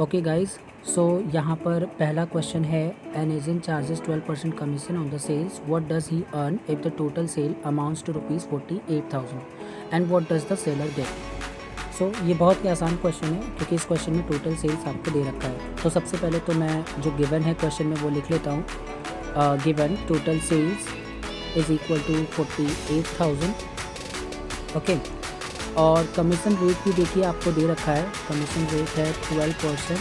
Okay guys, सो यहाँ पर पहला क्वेश्चन है an agent charges 12% commission on the sales, what does he earn if the total sale amounts to ₹48,000 and what does the seller get. So ये बहुत ही आसान question है क्योंकि इस क्वेश्चन में टोटल सेल्स आपको दे रखा है। तो सबसे पहले तो मैं जो गिवन है क्वेश्चन में वो लिख लेता हूँ। Given total sales is equal to 48,000। Okay, और कमीशन रेट भी देखिए आपको दे रखा है, कमीशन रेट है 12%।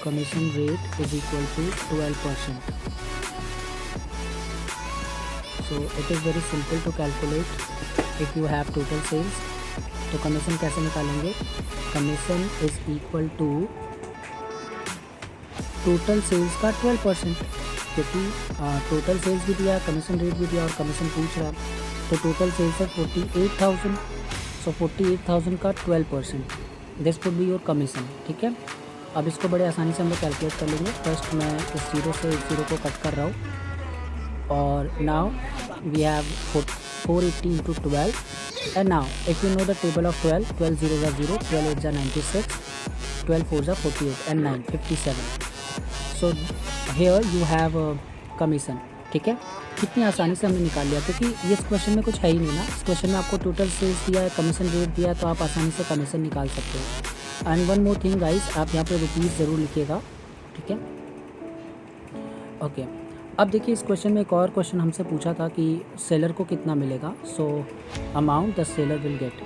Commission rate is equal to 12%। So it is very simple to calculate if you have total sales. तो कमीशन कैसे निकालेंगे? Commission is equal to total sales का 12%, क्योंकि टोटल सेल्स भी दिया, कमीशन रेट भी दिया और कमीशन पूछ रहा है। तो टोटल सेल्स है 48,000। सो 48,000 का 12%, this would be your commission. ठीक है, अब इसको बड़े आसानी से हम लोग कैलकुलेट कर लेंगे। फर्स्ट मैं इस जीरो से इस जीरो को कट कर रहा हूँ और now we have 480 into 12 and now if you know the table of 12, 12 0 ज़ा 0, 12 8 ज़ा 96, 12 4 ज़ा 48 and 9 57। So here you have commission. ठीक है, कितनी आसानी से हमने निकाल लिया क्योंकि ये इस क्वेश्चन में कुछ है ही नहीं ना। इस क्वेश्चन में आपको टोटल सेल्स दिया है, कमीशन रेट दिया है, तो आप आसानी से कमीशन निकाल सकते हो। And one more thing guys, आप यहाँ पे रुपीज़ ज़रूर लिखिएगा। ठीक है, ओके। अब देखिए इस क्वेश्चन में एक और क्वेश्चन हमसे पूछा था कि सेलर को कितना मिलेगा। So amount the seller will get.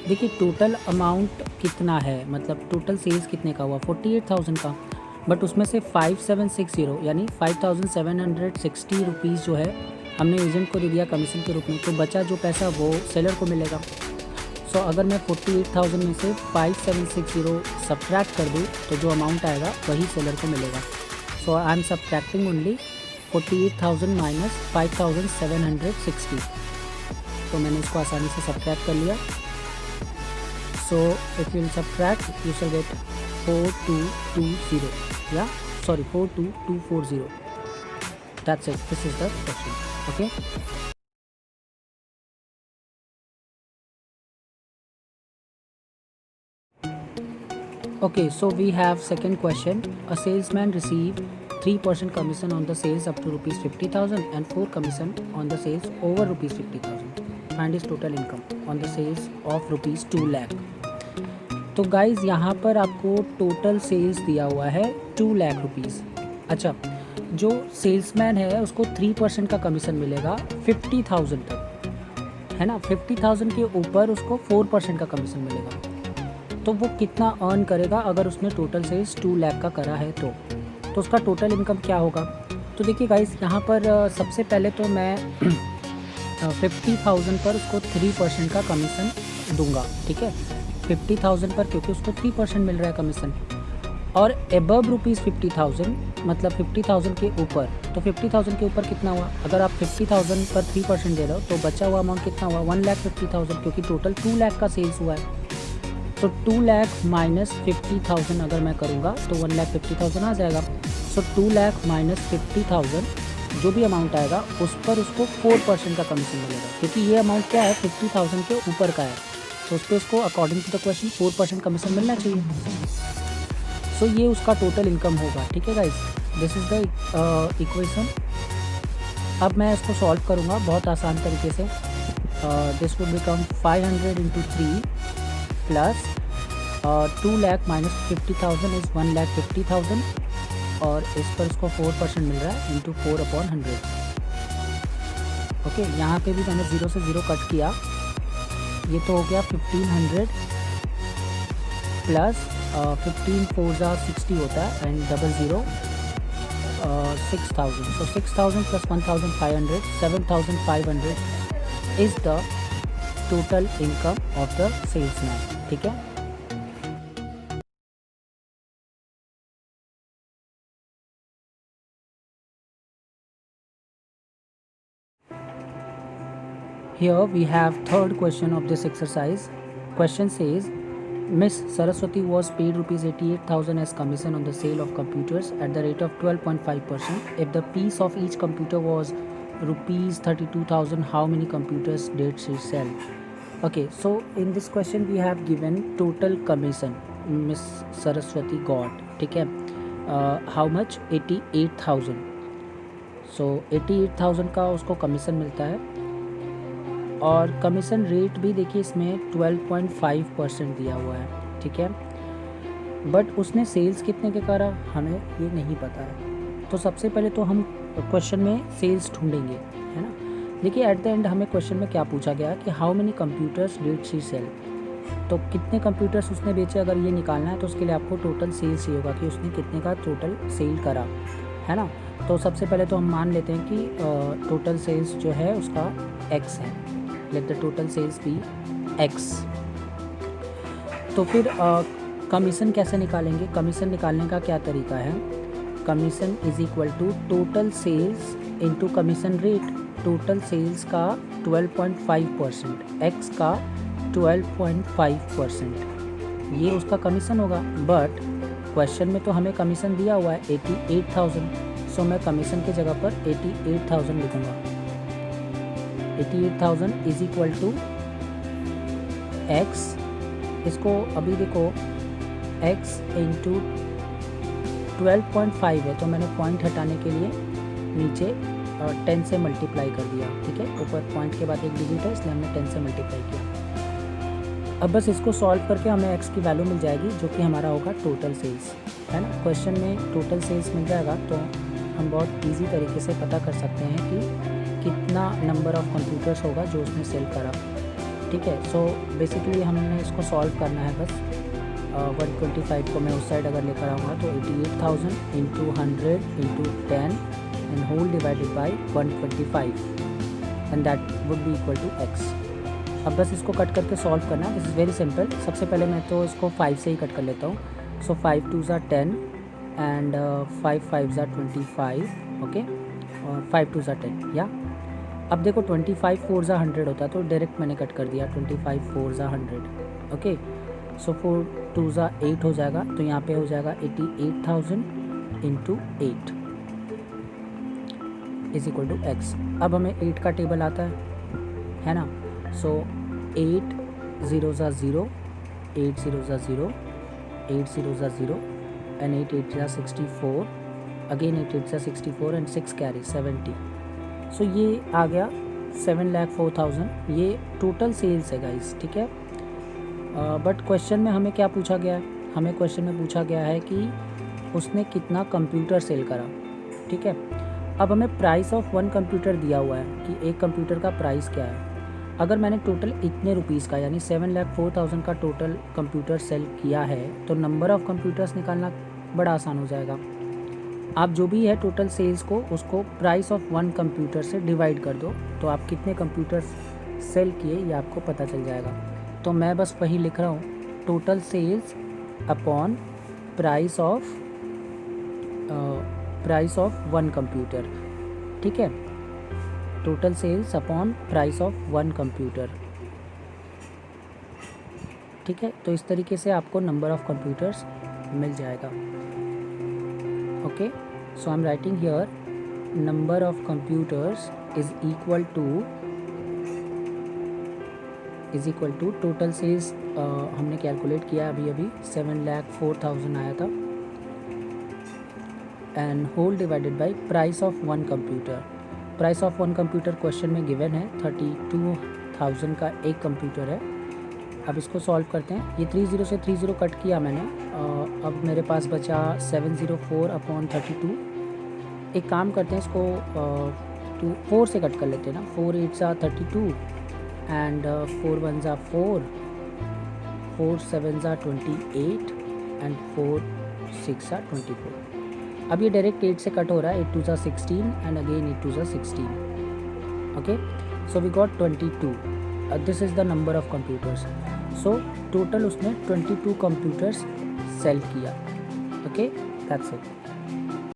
देखिए टोटल अमाउंट कितना है, मतलब टोटल सेल्स कितने का हुआ, 48,000 का, बट उसमें से 5760 यानी 5,760 रुपीज़ जो है हमने एजेंट को दे दिया कमीशन के रूप में। तो बचा जो पैसा वो सेलर को मिलेगा। सो अगर मैं 48,000 में से 5,760 सब्ट्रैक्ट कर दूँ तो जो अमाउंट आएगा वही सेलर को मिलेगा। So I am subtracting only 48,000 minus 5,760। तो मैंने इसको आसानी से सब्ट्रैक्ट कर लिया। So if you subtract you shall get 4220, yeah, sorry, 42240. That's it, this is the question. Okay, okay, so we have second question. A salesman received 3% commission on the sales up to ₹50,000 and 4 commission on the sales over ₹50,000. Find his total income on the sales of ₹2 lakh. तो guys यहाँ पर आपको total sales दिया हुआ है 2 lakh rupees. अच्छा, जो salesman है उसको 3% का कमीशन मिलेगा 50,000 तक, है ना। 50,000 के ऊपर उसको 4% का कमीशन मिलेगा। तो वो कितना अर्न करेगा अगर उसने टोटल सेल्स 2 लाख का करा है तो उसका टोटल इनकम क्या होगा? तो देखिए गाइज़ यहाँ पर सबसे पहले तो मैं 50,000 पर उसको 3% का कमीशन दूंगा। ठीक है, 50,000 पर क्योंकि उसको 3% मिल रहा है कमीशन, और एबव ₹50,000 मतलब 50,000 के ऊपर। तो 50,000 के ऊपर कितना हुआ? अगर आप 50,000 पर 3% दे रहे हो तो बचा हुआ अमाउंट कितना हुआ? 1,50,000, क्योंकि टोटल 2 लाख का सेल्स हुआ है। तो 2 लाख माइनस 50,000 अगर मैं करूँगा तो 1,50,000 आ जाएगा। सो 2 लाख माइनस 50,000 जो भी अमाउंट आएगा उस पर उसको 4% का कमीशन मिलेगा, क्योंकि ये अमाउंट क्या है 50,000 के ऊपर का है। तो उस पर उसको according to the question 4% commission मिलना चाहिए। सो ये उसका टोटल इनकम होगा। ठीक है guys, this is the equation. अब मैं इसको सॉल्व करूँगा बहुत आसान तरीके से। This would become 500 into 3 plus 2 lakh minus 50,000 is 1,50,000 और इस पर इसको 4% मिल रहा है इंटू 4/100। ओके, यहाँ पे भी मैंने 0 से 0 कट किया। ये तो हो गया 1,500 प्लस 15 4 ज़ा 60 होता है and 00 6,000। So 6,000 plus 1,500 7,500 is the total income of the salesman. ठीक है, here we have third question of this exercise. Question says Miss Saraswati was paid ₹88,000 as commission on the sale of computers at the rate of 12.5%. If the piece of each computer was ₹32,000, how many computers did she sell? Okay, so in this question we have given total commission Miss Saraswati got, ठीक है, how much 88,000. so 88,000 का उसको commission मिलता है और commission rate भी देखिए इसमें 12.5% दिया हुआ है, ठीक है, बट उसने सेल्स कितने के करा हमें ये नहीं पता है। तो सबसे पहले तो हम क्वेश्चन में सेल्स ढूंढेंगे, है ना। देखिए एट द एंड हमें क्वेश्चन में क्या पूछा गया कि how many computers did she sell, तो कितने कंप्यूटर्स उसने बेचे, अगर ये निकालना है तो उसके लिए आपको टोटल सेल्स चाहिए होगा कि उसने कितने का टोटल सेल करा, है ना। तो सबसे पहले तो हम मान लेते हैं कि टोटल सेल्स जो है उसका x है, let the total sales be x। तो फिर कमीशन कैसे निकालेंगे, कमीशन निकालने का क्या तरीका है, commission is equal to total sales into commission rate. Total sales का 12.5%, x का 12.5%, ये उसका कमीशन होगा। बट क्वेश्चन में तो हमें कमीशन दिया हुआ है 88,000, सो मैं कमीशन की जगह पर 88,000 लिखूँगा। 88,000 इज इक्वल टू x, इसको अभी देखो x इंटू 12.5 है तो मैंने पॉइंट हटाने के लिए नीचे 10 से मल्टीप्लाई कर दिया, ठीक है, ऊपर पॉइंट के बाद एक डिजिट है इसलिए हमने 10 से मल्टीप्लाई किया। अब बस इसको सॉल्व करके हमें x की वैल्यू मिल जाएगी जो कि हमारा होगा टोटल सेल्स, है ना। क्वेश्चन में टोटल सेल्स मिल जाएगा तो हम बहुत इजी तरीके से पता कर सकते हैं कि कितना नंबर ऑफ़ कंप्यूटर्स होगा जो उसने सेल करा, ठीक है। सो बेसिकली हमने इसको सॉल्व करना है बस। 125 को मैं उस साइड अगर लेकर आऊँगा तो 88,000 into 100 into 10 and whole divided by 125 and that would be equal to x। अब बस इसको कट करके सॉल्व करना, दिस इज़ वेरी सिंपल। सबसे पहले मैं तो इसको 5 से ही कट कर लेता हूँ। सो 5 2 ज़ा 10 एंड 5 5 ज़ा 25, ओके, और 5 2 ज़ा 10 या। अब देखो 25 4 ज़ा 100 होता है तो डायरेक्ट मैंने कट कर दिया 25 4 ज़ा 100, ओके। सो 4 2 ज़ा 8 हो जाएगा तो यहाँ पे हो जाएगा 88,000 into 8 is equal to x। अब हमें 8 का टेबल आता है ना। सो 8 0 ज़ा 0, 8 0 ज़ा 0, 8 0 ज़ा 0 एंड 8 8 ज़ा 64, अगेन 8 8 ज़ा 64 एंड 6 कैरी 70। सो ये आ गया 7,04,000, ये टोटल सेल्स है गाइस, ठीक है। बट क्वेश्चन में हमें क्या पूछा गया है, हमें क्वेश्चन में पूछा गया है कि उसने कितना कंप्यूटर सेल करा, ठीक है। अब हमें प्राइस ऑफ वन कंप्यूटर दिया हुआ है कि एक कंप्यूटर का प्राइस क्या है। अगर मैंने टोटल इतने रुपीज़ का यानी 7,04,000 का टोटल कंप्यूटर सेल किया है तो नंबर ऑफ़ कंप्यूटर्स निकालना बड़ा आसान हो जाएगा। आप जो भी है टोटल सेल्स को उसको प्राइस ऑफ वन कंप्यूटर से डिवाइड कर दो तो आप कितने कंप्यूटर सेल किए ये आपको पता चल जाएगा। तो मैं बस वही लिख रहा हूँ, total sales upon price of one computer, ठीक है। Total sales upon price of one computer, ठीक है। तो इस तरीके से आपको नंबर ऑफ़ कंप्यूटर्स मिल जाएगा, okay. So I am writing here number of computers is equal to total sales हमने कैलकुलेट किया अभी 7,04,000 आया था and whole divided by price of one computer. Price of one computer question में given है 32,000 का एक कंप्यूटर है। अब इसको सॉल्व करते हैं। ये 30 से 30 कट किया मैंने, अब मेरे पास बचा 704 अपॉन 32। एक काम करते हैं, इसको 4 से कट कर लेते हैं ना। 4 8 ज़ा 32 एंड 4 1 ज़ा 4, 4 7 ज़ा 28 एंड 4 6 ज़ा 24। अब ये डायरेक्ट 8 से कट हो रहा है, 8 2 ज़ा 16 एंड अगेन 8 2 ज़ा 16, okay. So we got 22, this is the number of computers. So total उसने 22 कंप्यूटर्स सेल किया, ओके, दैट्स इट।